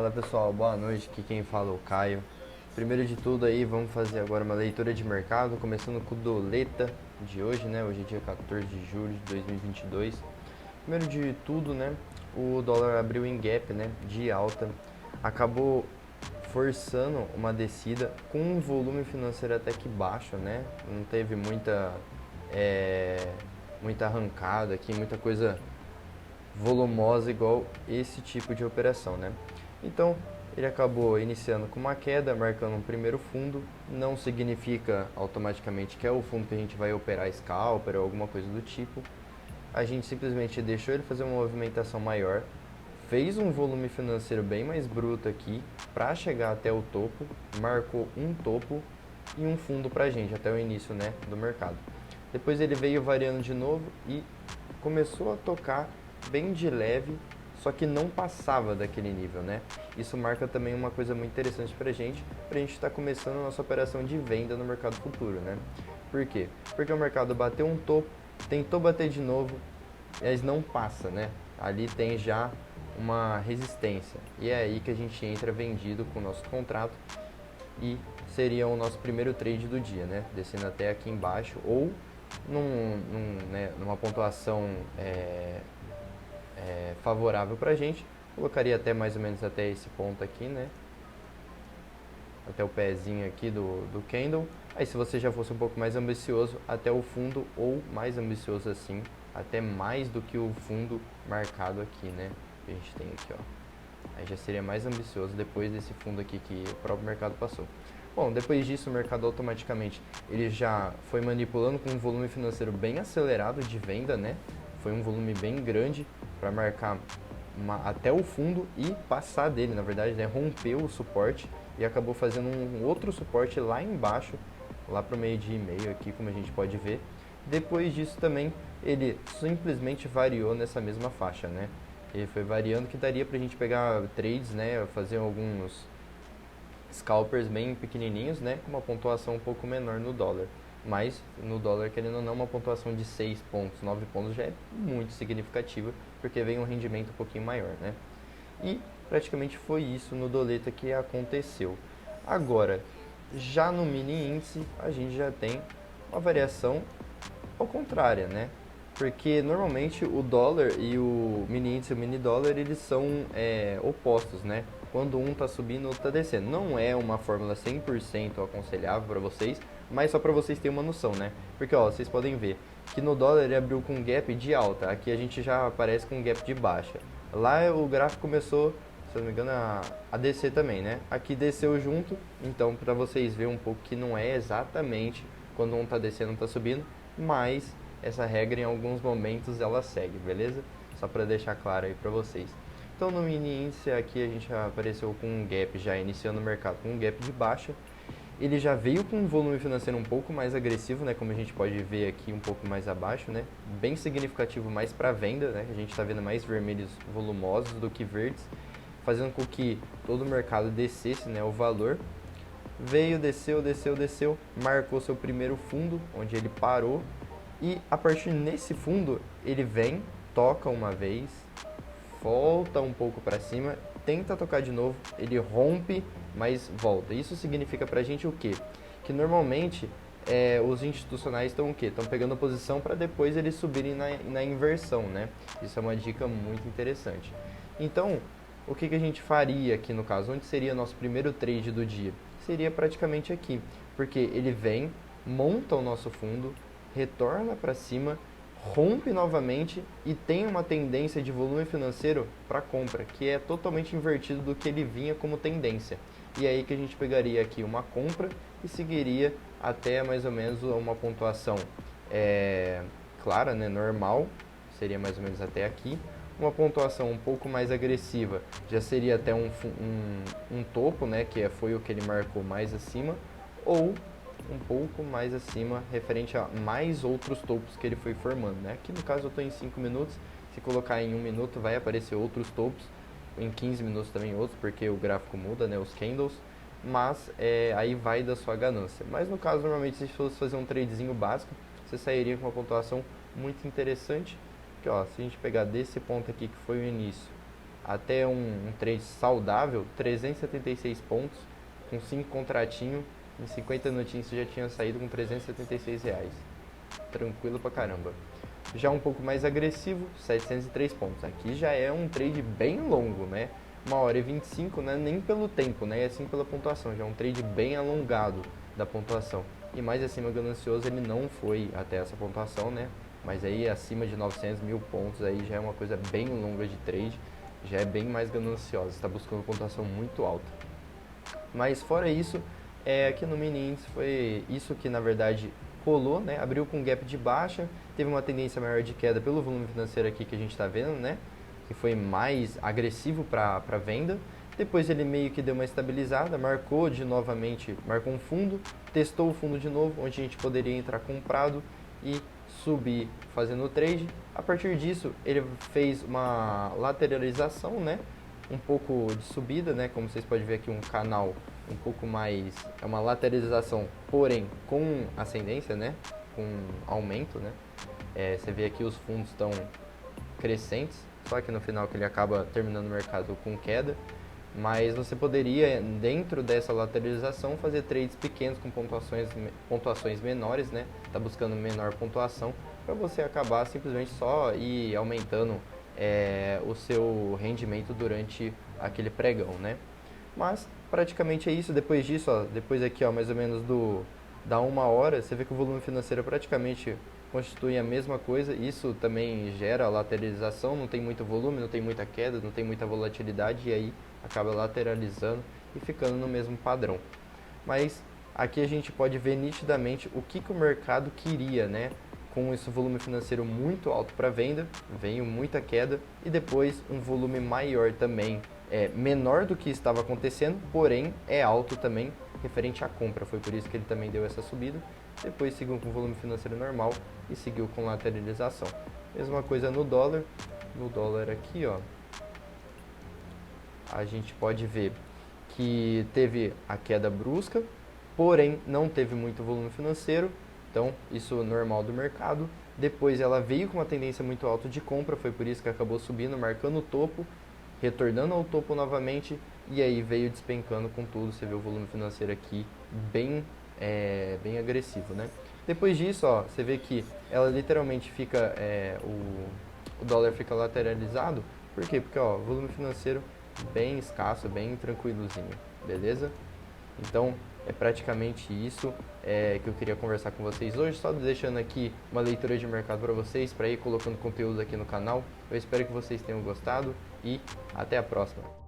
Fala pessoal, boa noite, aqui quem fala é o Caio. Primeiro de tudo aí, vamos fazer agora uma leitura de mercado, começando com o Doleta de hoje, né? Hoje é dia 14 de julho de 2022. Primeiro de tudo, né? O dólar abriu em gap, né? De alta, acabou forçando uma descida com um volume financeiro até que baixo, né? Não teve muita arrancada aqui, muita coisa volumosa igual esse tipo de operação, né? Então, ele acabou iniciando com uma queda, marcando um primeiro fundo, não significa automaticamente que é o fundo que a gente vai operar scalper ou alguma coisa do tipo. A gente simplesmente deixou ele fazer uma movimentação maior, fez um volume financeiro bem mais bruto aqui para chegar até o topo, marcou um topo e um fundo para a gente até o início, né, do mercado. Depois ele veio variando de novo e começou a tocar bem de leve, só que não passava daquele nível, né? Isso marca também uma coisa muito interessante para a gente estar começando a nossa operação de venda no mercado futuro, né? Por quê? Porque o mercado bateu um topo, tentou bater de novo, mas não passa, né? Ali tem já uma resistência e é aí que a gente entra vendido com o nosso contrato e seria o nosso primeiro trade do dia, né? Descendo até aqui embaixo ou numa pontuação favorável para a gente. Colocaria até mais ou menos até esse ponto aqui, né? Até o pezinho aqui do candle. Aí se você já fosse um pouco mais ambicioso, até o fundo ou mais ambicioso assim, até mais do que o fundo marcado aqui, né? Que a gente tem aqui, ó. Aí já seria mais ambicioso depois desse fundo aqui que o próprio mercado passou. Bom, depois disso o mercado automaticamente ele já foi manipulando com um volume financeiro bem acelerado de venda, né? Foi um volume bem grande para marcar até o fundo e passar dele, na verdade, né? Rompeu o suporte e acabou fazendo um outro suporte lá embaixo, lá para o meio-dia e meio aqui, como a gente pode ver. Depois disso também ele simplesmente variou nessa mesma faixa, né? Ele foi variando que daria pra gente pegar trades, né, fazer alguns scalpers bem pequenininhos, né, com uma pontuação um pouco menor no dólar. Mas no dólar, querendo ou não, uma pontuação de 6 pontos, 9 pontos já é muito significativa, porque vem um rendimento um pouquinho maior, né? E praticamente foi isso no doleta que aconteceu. Agora, já no mini índice, a gente já tem uma variação ao contrário, né? Porque normalmente o dólar e o mini índice e o mini dólar eles são opostos, né? Quando um está subindo, o outro está descendo. Não é uma fórmula 100% aconselhável para vocês, mas só para vocês terem uma noção, né? Porque ó, vocês podem ver que no dólar ele abriu com um gap de alta, aqui a gente já aparece com um gap de baixa. Lá o gráfico começou, se eu não me engano, a descer também, né? Aqui desceu junto, então para vocês verem um pouco que não é exatamente quando um está descendo, um está subindo, mas essa regra em alguns momentos ela segue, beleza? Só para deixar claro aí para vocês. Então no mini índice aqui a gente já apareceu com um gap já iniciando o mercado com um gap de baixa. Ele já veio com um volume financeiro um pouco mais agressivo, né? Como a gente pode ver aqui um pouco mais abaixo, né? Bem significativo mais para venda, né? A gente está vendo mais vermelhos volumosos do que verdes, fazendo com que todo o mercado descesse, né? O valor veio, desceu, marcou seu primeiro fundo, onde ele parou. E a partir nesse fundo, ele vem, toca uma vez, volta um pouco para cima, tenta tocar de novo, ele rompe, mas volta. Isso significa pra gente o quê? Que normalmente os institucionais estão o quê? Estão pegando posição para depois eles subirem na inversão, né? Isso é uma dica muito interessante. Então, o que a gente faria aqui no caso? Onde seria nosso primeiro trade do dia? Seria praticamente aqui, porque ele vem, monta o nosso fundo, retorna para cima, rompe novamente e tem uma tendência de volume financeiro para compra, que é totalmente invertido do que ele vinha como tendência. E é aí que a gente pegaria aqui uma compra e seguiria até mais ou menos uma pontuação clara, né, normal, seria mais ou menos até aqui. Uma pontuação um pouco mais agressiva já seria até um topo, né, foi o que ele marcou mais acima, ou um pouco mais acima, referente a mais outros topos que ele foi formando, né? Aqui no caso eu estou em 5 minutos, se colocar em 1 minuto vai aparecer outros topos, em 15 minutos também outros, porque o gráfico muda, né, os candles, mas aí vai da sua ganância. Mas no caso, normalmente, se fosse fazer um tradezinho básico, você sairia com uma pontuação muito interessante, que ó, se a gente pegar desse ponto aqui que foi o início, até um trade saudável, 376 pontos, com 5 contratinhos, em 50 minutinhos você já tinha saído com 376 reais. Tranquilo pra caramba. Já um pouco mais agressivo, 703 pontos. Aqui já é um trade bem longo, né? 1h25, né? Nem pelo tempo, né? E assim pela pontuação. Já é um trade bem alongado da pontuação. E mais acima ganancioso ele não foi até essa pontuação, né? Mas aí acima de 900 mil pontos aí já é uma coisa bem longa de trade. Já é bem mais gananciosa. Está buscando pontuação muito alta. Mas fora isso, aqui no mini índice foi isso que na verdade rolou, né? Abriu com gap de baixa, teve uma tendência maior de queda pelo volume financeiro aqui que a gente está vendo, né? Que foi mais agressivo para venda. Depois ele meio que deu uma estabilizada, marcou um fundo, testou o fundo de novo, onde a gente poderia entrar comprado e subir fazendo o trade. A partir disso, ele fez uma lateralização, né? Um pouco de subida, né? Como vocês podem ver aqui, um canal um pouco mais, é uma lateralização, porém com ascendência, né? Com aumento, né? Você vê aqui os fundos estão crescentes, só que no final que ele acaba terminando o mercado com queda. Mas você poderia, dentro dessa lateralização, fazer trades pequenos com pontuações menores, né? Tá buscando menor pontuação para você acabar simplesmente só ir aumentando o seu rendimento durante aquele pregão, né? Mas praticamente é isso. Depois disso, ó, depois aqui, ó, mais ou menos da 1 hora, você vê que o volume financeiro praticamente constitui a mesma coisa. Isso também gera lateralização, não tem muito volume, não tem muita queda, não tem muita volatilidade e aí acaba lateralizando e ficando no mesmo padrão. Mas aqui a gente pode ver nitidamente o que o mercado queria, né? Com esse volume financeiro muito alto para venda, veio muita queda e depois um volume maior também, menor do que estava acontecendo, porém é alto também referente à compra. Foi por isso que ele também deu essa subida. Depois seguiu com volume financeiro normal e seguiu com lateralização. Mesma coisa no dólar. No dólar aqui, ó, a gente pode ver que teve a queda brusca, porém não teve muito volume financeiro, então isso é normal do mercado. Depois ela veio com uma tendência muito alta de compra, foi por isso que acabou subindo, marcando o topo, retornando ao topo novamente e aí veio despencando com tudo. Você vê o volume financeiro aqui bem agressivo, né? Depois disso, ó, você vê que ela literalmente fica, o dólar fica lateralizado. Por quê? Porque ó, volume financeiro bem escasso, bem tranquilozinho, beleza? Então é praticamente isso que eu queria conversar com vocês hoje, só deixando aqui uma leitura de mercado para vocês, para ir colocando conteúdo aqui no canal. Eu espero que vocês tenham gostado e até a próxima.